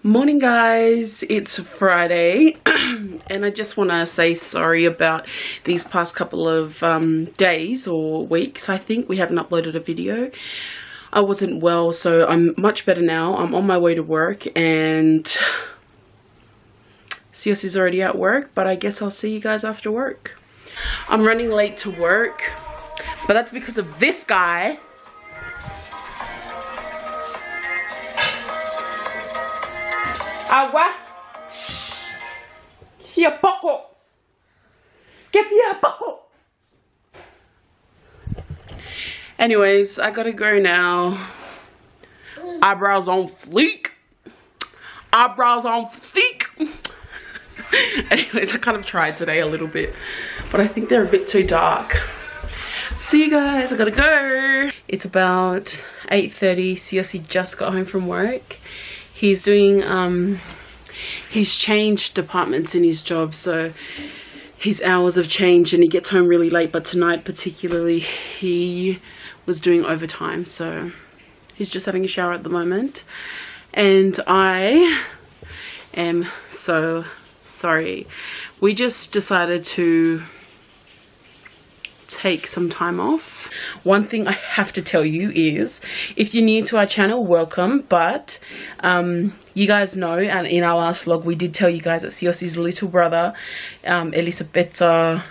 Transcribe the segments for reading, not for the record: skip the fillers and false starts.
Morning guys, it's Friday and I just want to say sorry about these past couple of days or weeks. I think we haven't uploaded a video. I wasn't well, so I'm much better now. I'm on my way to work and Siosi's already at work, but I guess I'll see you guys after work. I'm running late to work, but that's because of this guy. Awa, here boko, get here boko. Anyways, I gotta go now. Eyebrows on fleek. Eyebrows on fleek. Anyways, I kind of tried today a little bit, but I think they're a bit too dark. See you guys, I gotta go. It's about 8:30. Siaosi just got home from work. He's doing, he's changed departments in his job, so his hours have changed and he gets home really late, but tonight particularly he was doing overtime, so he's just having a shower at the moment. And I am so sorry. We just decided to take some time off. One thing I have to tell you is, if you're new to our channel, welcome, but you guys know, and in our last vlog we did tell you guys that Siosi's little brother, Elisabetta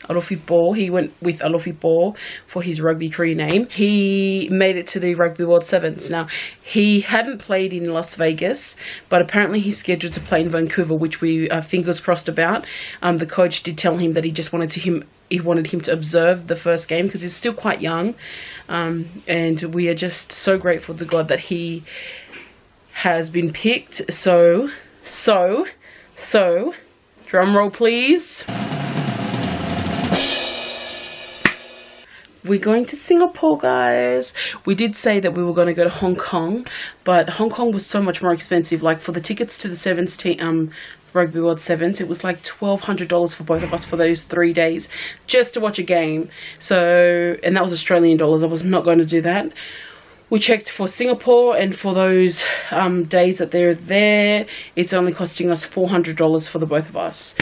Alofipo, he went with Alofipo for his rugby career name. He made it to the Rugby World Sevens. Now, he hadn't played in Las Vegas, but apparently he's scheduled to play in Vancouver, which we fingers crossed about. The coach did tell him that he just wanted him to observe the first game because he's still quite young, and we are just so grateful to God that he has been picked. So drum roll please. We're going to Singapore, guys. We did say that we were going to go to Hong Kong, but Hong Kong was so much more expensive. Like, for the tickets to the Sevens team, Rugby World Sevens, it was like $1,200 for both of us for those 3 days just to watch a game. So, and that was Australian dollars. I was not going to do that. We checked for Singapore, and for those days that they're there, it's only costing us $400 for the both of us.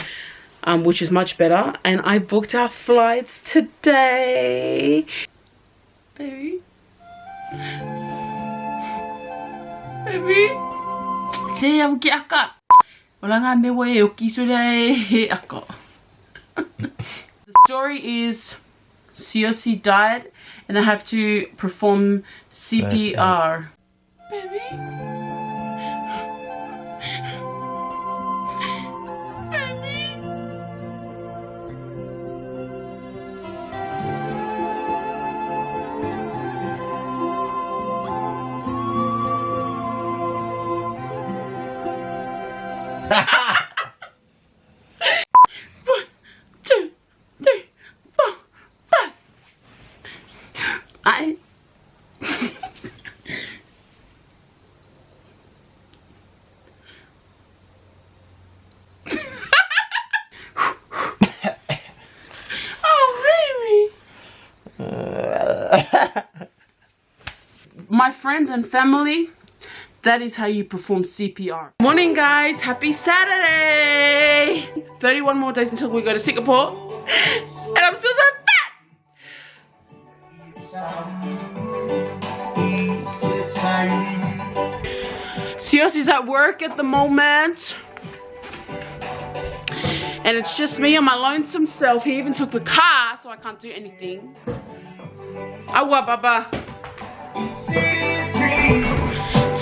Which is much better, and I booked our flights today. Baby? Baby? Saya buki akak. Wala nga mewa yoki sudah akak. The story is Siaosi died and I have to perform CPR. Baby? One, two, three, four, five. Oh, baby. My friends and family, that is how you perform CPR. Morning guys, happy Saturday! 31 more days until we go to Singapore. And I'm still so fat! Siosi's at work at the moment. And it's just me on my lonesome self. He even took the car, so I can't do anything. Awa baba.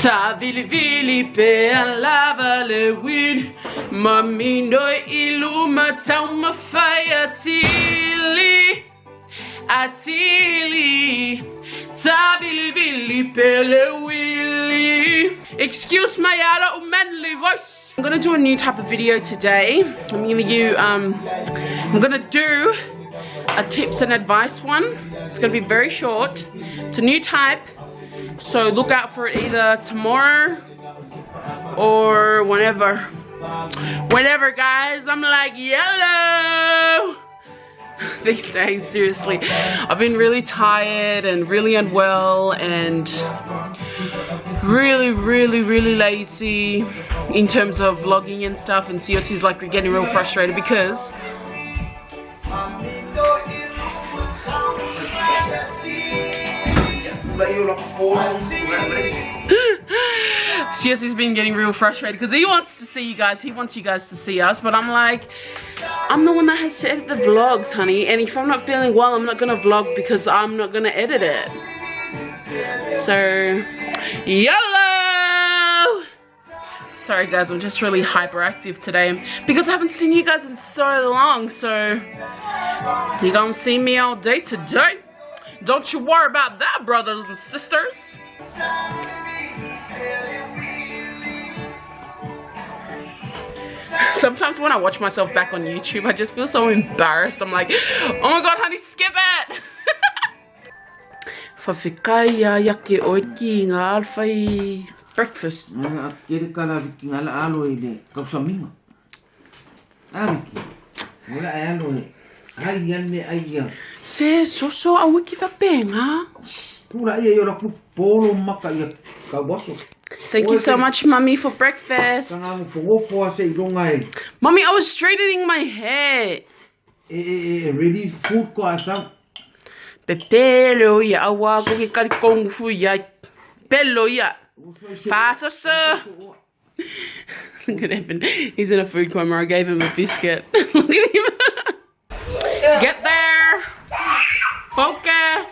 Ta vili vili pe lava le win mamindo iluma tauma fire atili ta vili vili pe le willy. Excuse my yellow manly voice. I'm gonna do a new type of video today. I'm gonna do a tips and advice one. It's gonna be very short. It's a new type. So look out for it either tomorrow or whenever. Whenever, guys. I'm like yellow these days, seriously. I've been really tired and really unwell, and really lazy in terms of vlogging and stuff, and Siosi's like getting real frustrated because Siosi's been getting real frustrated because he wants to see you guys, he wants you guys to see us, but I'm like, I'm the one that has to edit the vlogs, honey, and if I'm not feeling well, I'm not gonna vlog because I'm not gonna edit it. So, YOLO! Sorry guys, I'm just really hyperactive today because I haven't seen you guys in so long, so you're gonna see me all day today. Don't you worry about that, brothers and sisters. Sometimes when I watch myself back on YouTube, I just feel so embarrassed. I'm like, oh my god, honey, skip it! Fafikaya yaki oiki nga alfai breakfast. Se soso a wiki fa penga. Thank you so much, Mummy, for breakfast. Mummy, I was straightening my hair. Ready food ko asam. Pepelo ya awa ko ki kari kung fu ya. Pelo ya. Fast sir. Look at Evan. He's in a food coma. I gave him a biscuit. Look at him. Get there. Focus.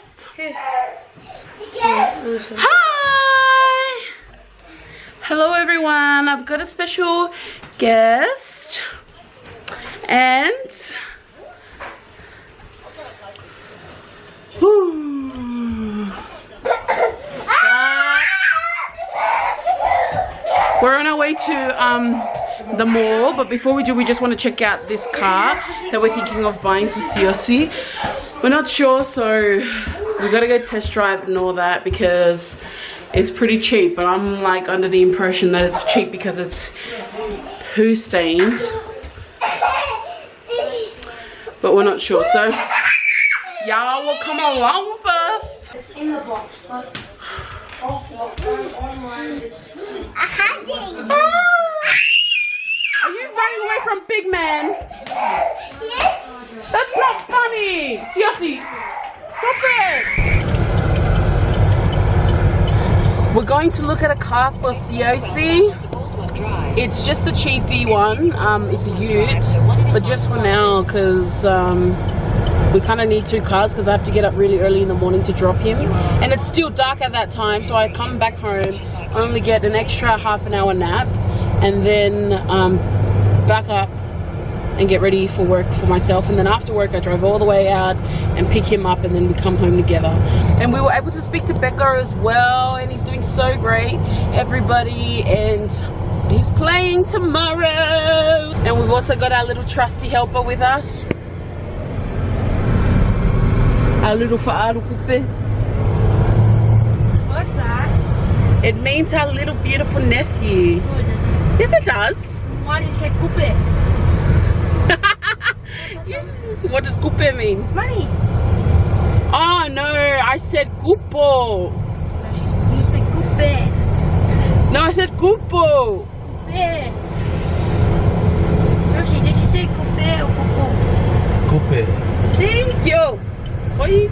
Hi. Hello everyone. I've got a special guest. And we're on our way to the mall, but before we do, we just want to check out this car that we're thinking of buying for Siaosi. We're not sure, so we gotta go test drive and all that because it's pretty cheap, but I'm like under the impression that it's cheap because it's poo stained, but we're not sure, so y'all will come along with us. It's in the box, but online is... Are you running away from Big Man? Yes. That's not funny! Siaosi, stop it! We're going to look at a car for Siaosi. It's just a cheapy one. It's a ute, but just for now, because we kind of need two cars because I have to get up really early in the morning to drop him, and it's still dark at that time, so I come back home, I only get an extra half an hour nap, and then back up and get ready for work for myself, and then after work I drove all the way out and pick him up, and then we come home together. And we were able to speak to Becca as well, and he's doing so great, everybody, and he's playing tomorrow. And we've also got our little trusty helper with us, our little fa'arukupe. What's that? It means our little beautiful nephew. No, it doesn't. Yes, it does. Why did you say coupe? Yes. What does coupe mean? Money. Oh no, I said cupo. No, you said coupe. No, I said cupo. Coupe. Yoshi, did you say coupe or coupe? Coupe. See? Yo, why you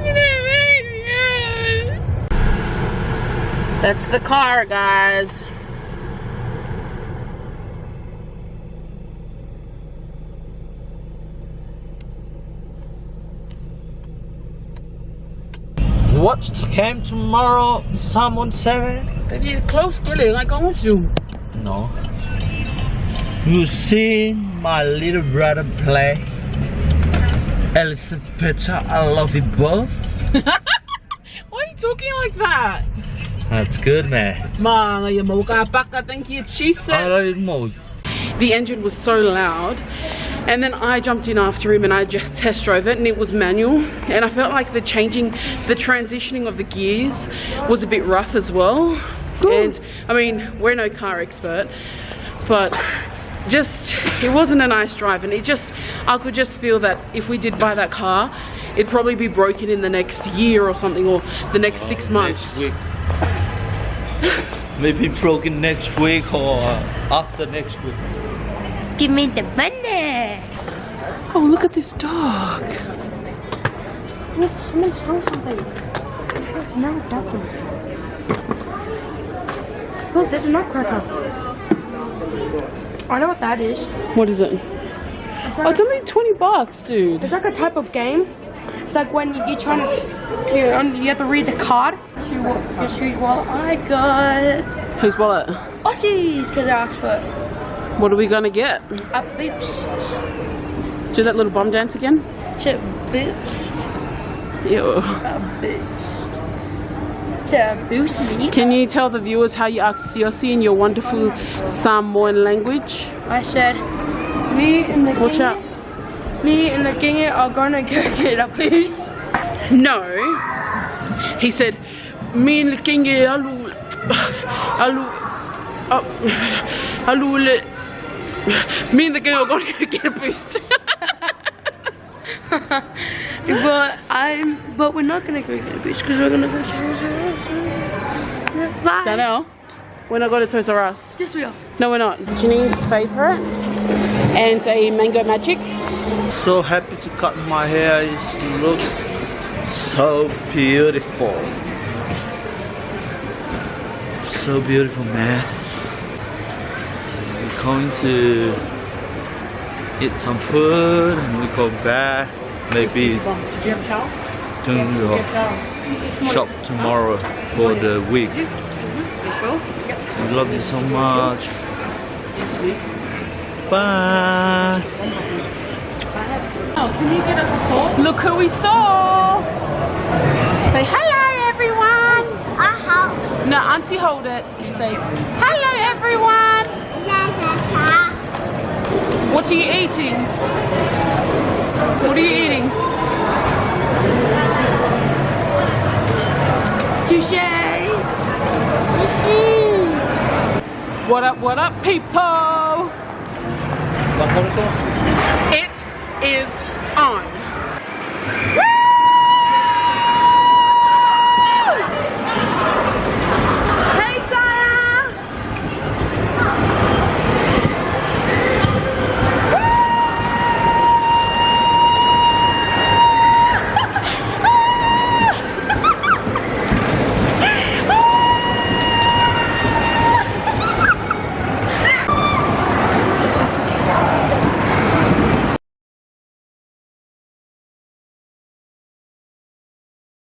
gonna make me? That's the car, guys. What came tomorrow? Someone said? You're close to it, like almost you. No. You see my little brother play? Elizabeth, I love you both. Why are you talking like that? That's good, man. I think you cheese I it. don't know. The engine was so loud, and then I jumped in after him and I just test drove it, and it was manual, and I felt like the transitioning of the gears was a bit rough as well. And I mean, we're no car expert, but it wasn't a nice drive, and I could just feel that if we did buy that car, it'd probably be broken in the next year or something, or the next 6 months. Next week. Maybe broken next week or after next week. Give me the money. Oh, look at this dog. Look, someone stole something. There's no doctor. Look, there's a nutcracker. I know what that is. What is it? Oh, it's only 20 bucks, dude. It's like a type of game. It's like when you're trying to, you have to read the card. Guess whose wallet I got? Whose wallet? Aussies, because I asked for it. What are we gonna get? A boost. Do that little bomb dance again? To boost. Ew. A boost. To boost me. Can you tell the viewers how you asked Siaosi in your wonderful Samoan language? I said, me and the Watch out. Me and the gingy are gonna go get a boost. No. He said, me and the king alu me and the girl are gonna go get a boost. but we're not gonna go get a boost because we're gonna go to Bye. Danielle, we're not going to Toys R Us. Yes, we are. No, we're not. Janine's favourite and a mango magic. So happy to cut my hair. It looks so beautiful. So beautiful, man. We're going to eat some food and we go back. Maybe Did you have a shower? doing the shop tomorrow for the week. You sure? Yep. I love you so much. Yes, we do. Bye. Oh, can you get us a call? Look who we saw! Say hello, everyone! No, Auntie, hold it. Say hello, everyone! What are you eating? What are you eating? Touche! What up, people? It is on. Woo! Hey, Sarah!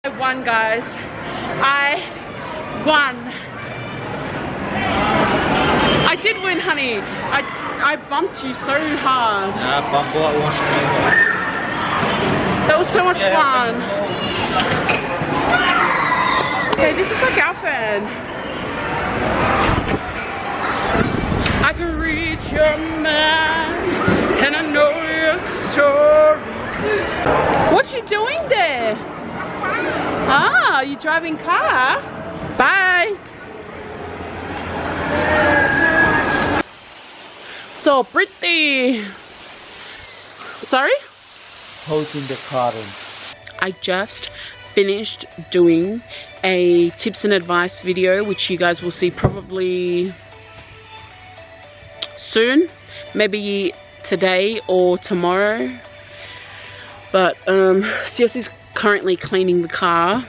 I won, guys. I won. I did win, honey. I bumped you so hard. That was so much fun. Okay, this is like our fan. I can read your mind and I know your story. What you doing there? Ah, you driving car? Bye. So pretty. Sorry? Holding the carton. I just finished doing a tips and advice video, which you guys will see probably soon, maybe today or tomorrow. But Siosi's currently cleaning the car.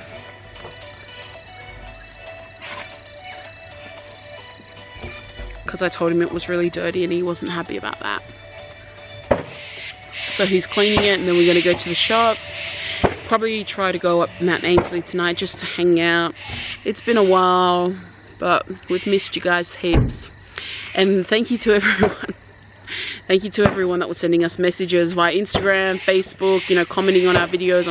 Because I told him it was really dirty and he wasn't happy about that. So he's cleaning it and then we're going to go to the shops. Probably try to go up Mount Ainsley tonight just to hang out. It's been a while, but we've missed you guys heaps. And thank you to everyone. Thank you to everyone that was sending us messages via Instagram, Facebook, you know, commenting on our videos,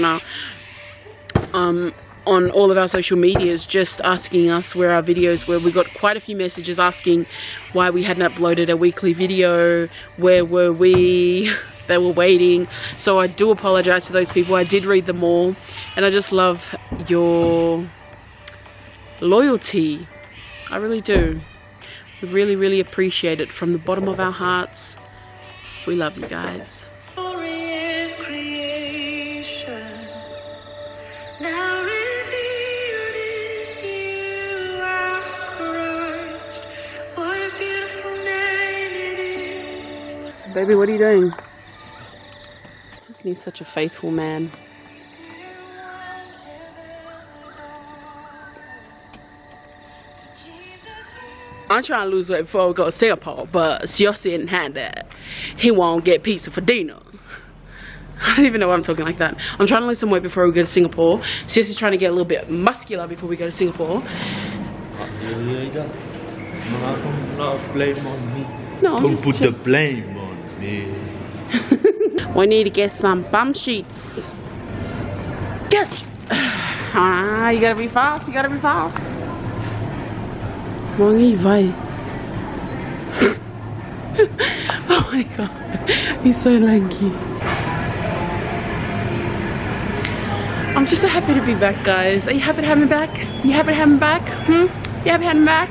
on all of our social medias, just asking us where our videos were. We got quite a few messages asking why we hadn't uploaded a weekly video, where were we? They were waiting. So I do apologize to those people. I did read them all, and I just love your loyalty. I really do. We really, really appreciate it from the bottom of our hearts. We love you guys. Baby, what are you doing? Isn't he such a faithful man? I'm trying to lose weight before we go to Singapore, but Siaosi didn't have that. He won't get pizza for dinner. I don't even know why I'm talking like that. I'm trying to lose some weight before we go to Singapore. Siaosi's trying to get a little bit muscular before we go to Singapore. Blame on me. No, I'm Don't just put the blame on me. We need to get some bum sheets. Get. You gotta be fast. You gotta be fast. Mangi vai. Oh my god, he's so lanky. I'm just so happy to be back, guys. Are you happy to have me back? You happy to have me back? You happy to have me back?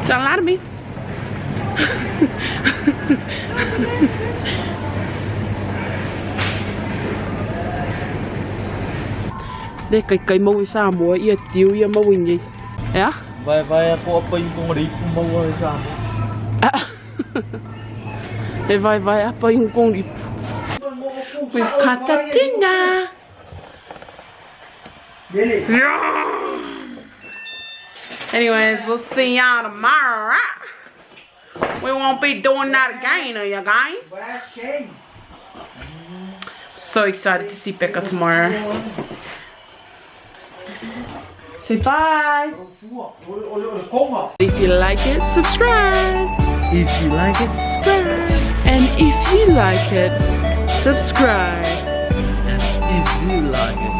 Don't lie to me. Đây cái màu sao múa ia tiêu ia màu gì? Yeah? Vai ako apa yung kung rito mo sa Vai apa yung kung rito? We've cut the dinner. Yeah. Anyways, we'll see y'all tomorrow, right? We won't be doing that again, are you guys? So excited to see Becca tomorrow. Say bye. If you like it, subscribe. If you like it, subscribe. And if you like it, subscribe. And if you like it,